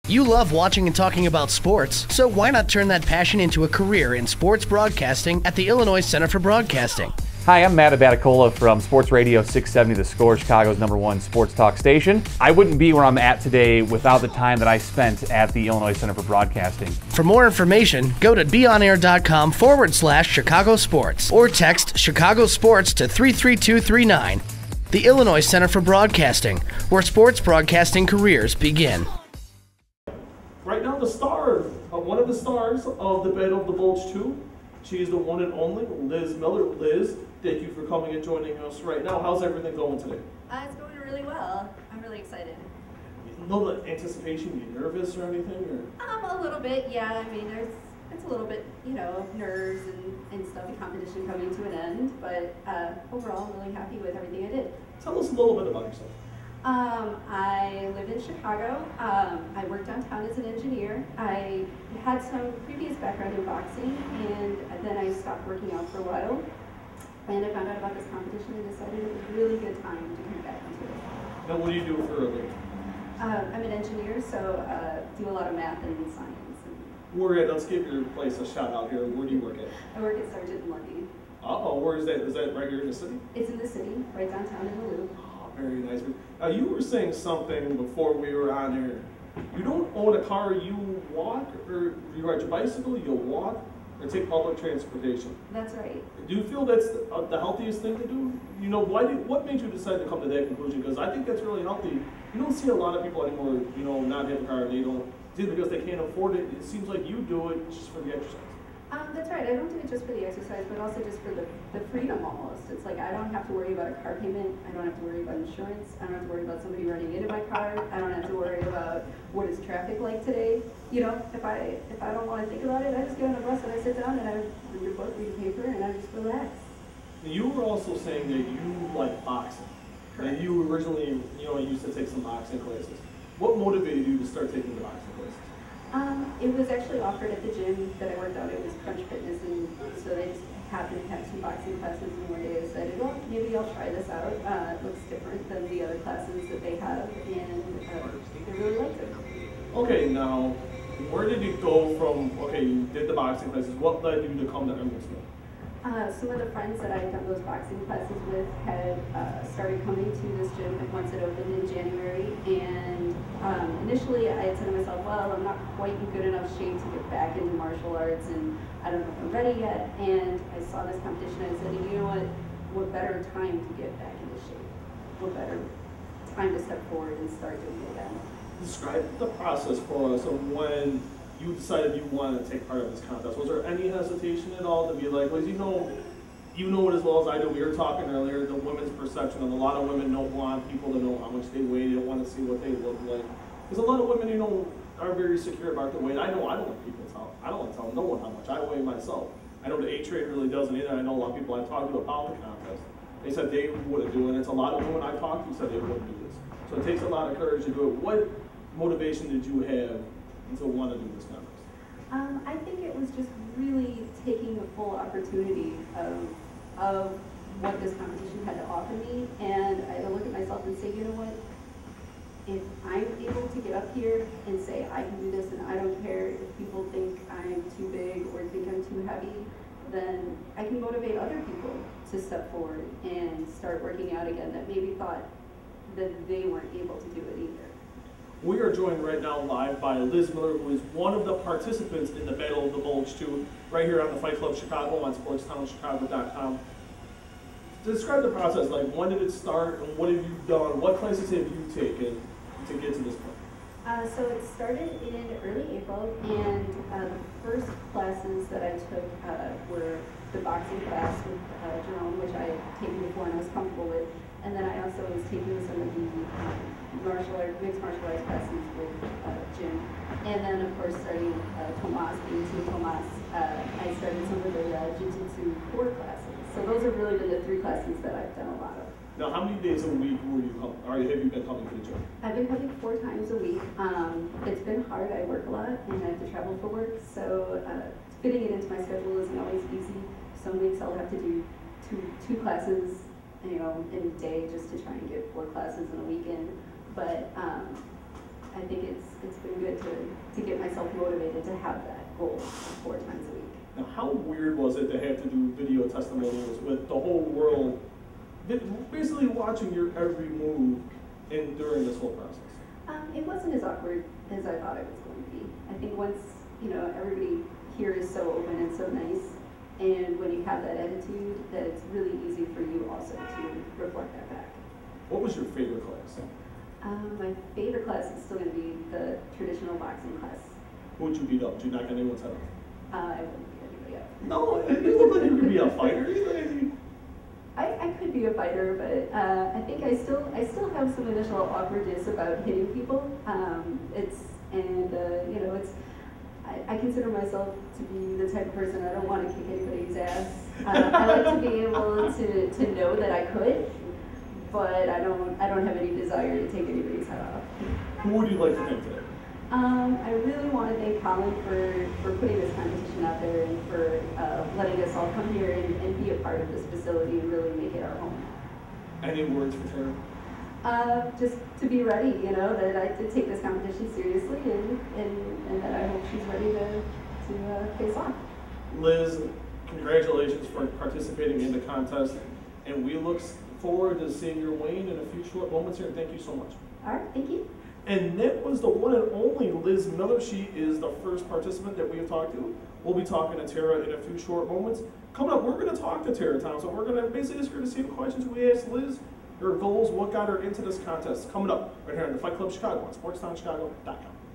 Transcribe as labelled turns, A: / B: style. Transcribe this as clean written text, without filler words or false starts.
A: You love watching and talking about sports, so why not turn that passion into a career in sports broadcasting at the Illinois Center for Broadcasting?
B: Hi, I'm Matt Abaticola from Sports Radio 670 The Score, Chicago's #1 sports talk station. I wouldn't be where I'm at today without the time that I spent at the Illinois Center for Broadcasting.
A: For more information, go to beonair.com/Chicago Sports or text Chicago Sports to 33239. The Illinois Center for Broadcasting, where sports broadcasting careers begin.
C: Right now, one of the stars of the Battle of the Bulge 2, she is the one and only Liz Miller. Liz, thank you for coming and joining us right now. How's everything going today?
D: It's going really well. I'm really excited.
C: No anticipation, you nervous or anything?
D: A little bit, yeah. I mean, it's a little bit, nerves and stuff, the competition coming to an end. But overall, I'm really happy with everything I did.
C: Tell us a little bit about yourself.
D: I live in Chicago. I work downtown as an engineer. I had some previous background in boxing, and then I stopped working out for a while. And I found out about this competition and decided it was a really good time to come back into it.
C: Now, what do you do for a living?
D: I'm an engineer, so do a lot of math and science.
C: Let's give your place a shout out here. Where do you work at?
D: I work at Sargent and Lundy.
C: Where is that? Is that right here in the city?
D: It's in the city, right downtown in the Loop.
C: Very nice. Now, you were saying something before we were on here. You don't own a car, you walk, or you ride your bicycle, you walk, or take public transportation.
D: That's right.
C: Do you feel that's the healthiest thing to do? What made you decide to come to that conclusion? Because I think that's really healthy. You don't see a lot of people anymore, not have a car, they don't, it's because they can't afford it. It seems like you do it just for the exercise.
D: That's right. I don't do it just for the exercise, but also just for the freedom almost. It's like I don't have to worry about a car payment. I don't have to worry about insurance. I don't have to worry about somebody running into my car. I don't have to worry about what is traffic like today. If I don't want to think about it, I just get on a bus and I sit down and I read a book, read a paper, and I just relax.
C: You were also saying that you like boxing.
D: Correct.
C: And you originally, used to take some boxing classes. What motivated you to start taking the boxing classes?
D: It was actually offered at the gym that I worked out. It was Crunch Fitness, and so they just happened to have some boxing classes. And one day I decided, well, maybe I'll try this out. It looks different than the other classes that they have, and I really liked it.
C: Okay, now, where did you go from? Okay, you did the boxing classes. What led you to come to Emerald Smith?
D: Some of the friends that I had done those boxing classes with had started coming to this gym once it opened in January, and initially I had said to myself, well, I'm not quite in good enough shape to get back into martial arts, and I don't know if I'm ready yet. And I saw this competition and I said, you know what better time to get back into shape? What better time to step forward and start doing it again?
C: Describe the process for us of when you decided you wanted to take part in this contest. Was there any hesitation at all to be like, well, you know it as well as I do. We were talking earlier, the women's perception of a lot of women don't want people to know how much they weigh. They don't want to see what they look like. Because a lot of women, are very secure about their weight. I don't want people to tell. I don't want to tell no one how much I weigh myself. I know the A-Trade really doesn't either. I know a lot of people I talked to about the contest. They said they wouldn't do it. And it's a lot of women I talked to said they wouldn't do this. So it takes a lot of courage to do it. What motivation did you have to want to do this contest?
D: I think it was just really taking the full opportunity of what this competition had to offer me, and I had to look at myself and say, you know what, if I'm able to get up here and say I can do this and I don't care if people think I'm too big or think I'm too heavy, then I can motivate other people to step forward and start working out again that maybe thought that they weren't able to do it either.
C: We are joined right now live by Liz Miller, who is one of the participants in the Battle of the Bulge 2, right here on the Fight Club Chicago on SportsTownChicago.com. Describe the process, like when did it start and what have you done? What classes have you taken to get to this point?
D: So it started in early April, and the first classes that I took were the boxing class with Jerome, which I had taken before and I was comfortable with, and then I also was taking some of the mixed martial arts classes with Jim, and then of course starting Tomas, being Team Tomas, I started some of the Jiu-Jitsu core classes. So those have really been the three classes that I've done a lot of.
C: Now, how many days a week have you been coming to the gym?
D: I've been coming 4 times a week. It's been hard. I work a lot and I have to travel for work, so fitting it into my schedule isn't always easy. Some weeks I'll have to do two classes, in a day just to try and get 4 classes in a weekend. But I think it's been good to get myself motivated to have that goal 4 times a week.
C: Now, how weird was it to have to do video testimonials with the whole world basically watching your every move during this whole process?
D: It wasn't as awkward as I thought it was going to be. I think once, everybody here is so open and so nice, and when you have that attitude, that it's really easy for you also to reflect that back.
C: What was your favorite class?
D: My favorite class is still going to be the traditional boxing class.
C: Who would you beat up? Did you knock anyone's head off?
D: I wouldn't beat anybody up.
C: No, you look like you could be a fighter.
D: I could be a fighter, but I think I still have some initial awkwardness about hitting people. I consider myself to be the type of person, I don't want to kick anybody's ass. I like to be able to know that I could, but I don't have any desire to take anybody's head off.
C: Who would you like to thank today?
D: I really want to thank Colin for putting this competition out there and for letting us all come here and be a part of this facility and really make it our home.
C: Any words for Tara?
D: Just to be ready, that I did take this competition seriously and that I hope she's ready to face off.
C: Liz, congratulations for participating in the contest, and we look forward to seeing your win in a few short moments here. Thank you so much.
D: All right, thank you.
C: And that was the one and only Liz Miller. She is the first participant that we have talked to. We'll be talking to Tara in a few short moments. Coming up, we're going to talk to Tara Thompson. We're going to basically ask her the same questions we asked Liz, her goals, what got her into this contest. Coming up right here on the Fight Club Chicago on SportsTownChicago.com.